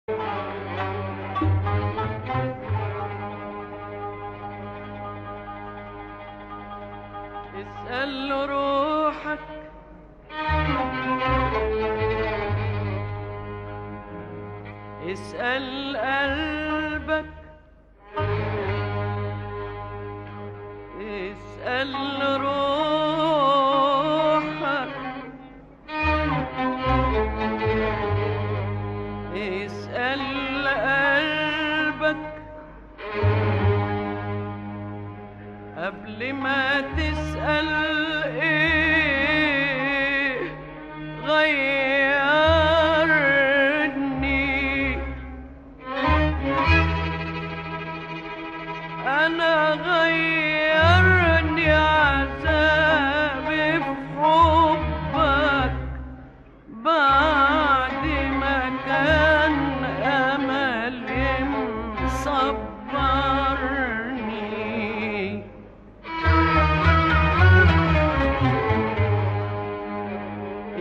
اسأل روحك اسأل قلبك اسأل روحك اسأل قلبك قبل ما تسأل ايه غيرني. انا غيرني عذابي في حبك بعد ما كان املي مصبرني.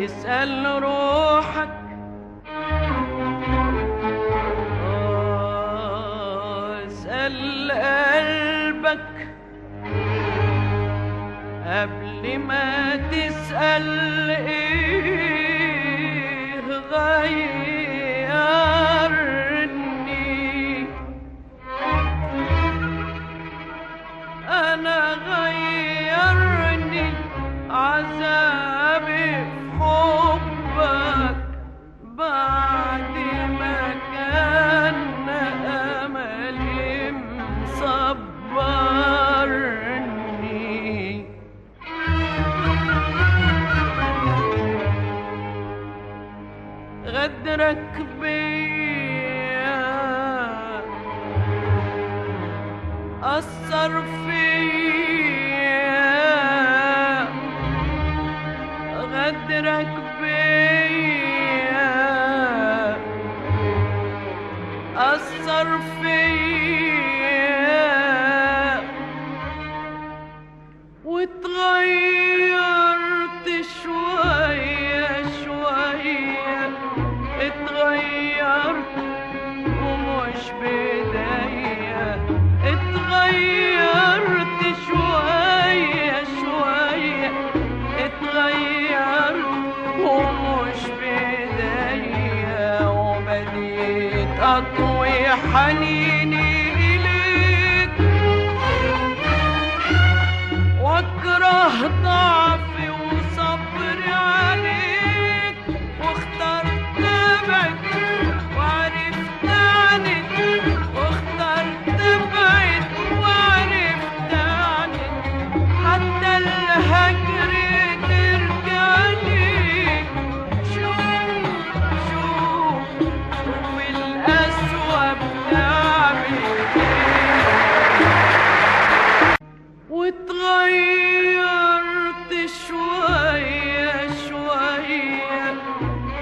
اسأل روحك اسأل قلبك قبل ما تسأل ايه غيرني. انا غيرني عذابي حبك بعد ما كان أملي مصبرني. غدرك بيا أثر فيا، غدرك بيا أثر فيا واتغيرت شوية شوية، اتغيرت ومش بداية، اتغيرت شوية شوية، اتغيرت ومش بداية، وبديت أطوي حنيني إليك واكره ضعفي وصبري عليك، واخترت ابعد وعرفت عنك، واخترت ابعد وعرفت عنك، حتى الهجر ترجع ليك. شوف القسوة بتعمل واتغيرت شوية شوية،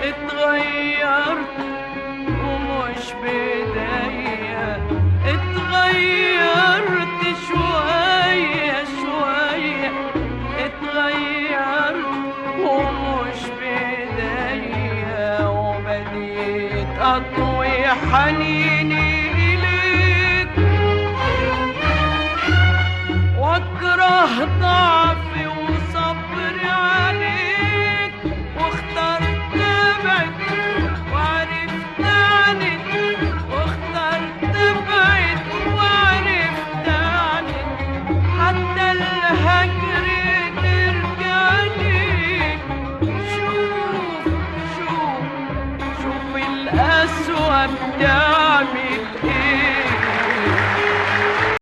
اتغيرت ومش بداية، اتغيرت شوية شوية، اتغيرت ومش بداية، وبديت أطوي حنيني إليك واكره ضعفي وصبري عليك، واخترت ابعد وعرفت عنك، واخترت ابعد وعرفت عنك، حتى الهجر ترجع ليك. شوف القسوة بتعمل ايه.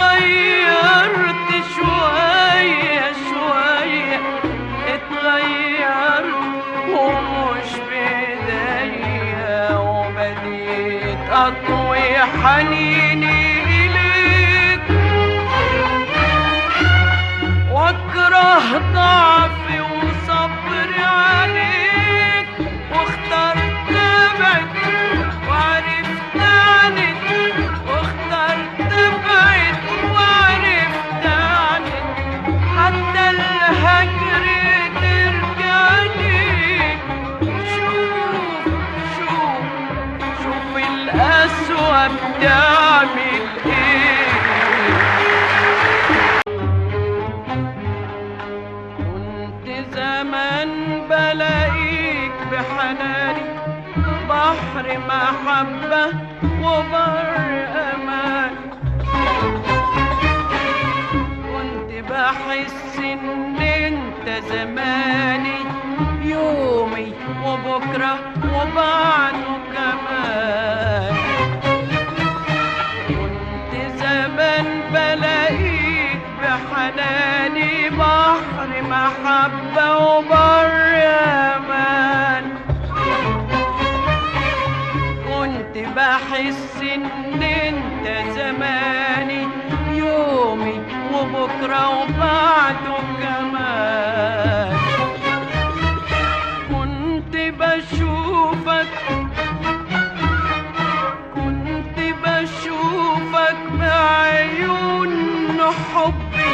اتغيرت شوية شوية، اتغيرت ومش بداية، وبديت أطوي حنيني إليك واكره ضعفي وصبري عليك، واخترت ابعد وعرفت عنك، واخترت ابعد وعرفت عنك، حتى الهجر ترجع ليك. شوف القلب قسوة بتعمل ايه. كنت زمان بلاقيك بحناني بحر محبة وبر امان، كنت بحس ان انت زماني يومي وبكرة وبعده كمان. كنت زمان بلاقيك بحناني بحر محبة وبر امان، كنت بحس ان انت زماني يومي وبكرة وبعده كمان. كنت بشوفك بعيون حبي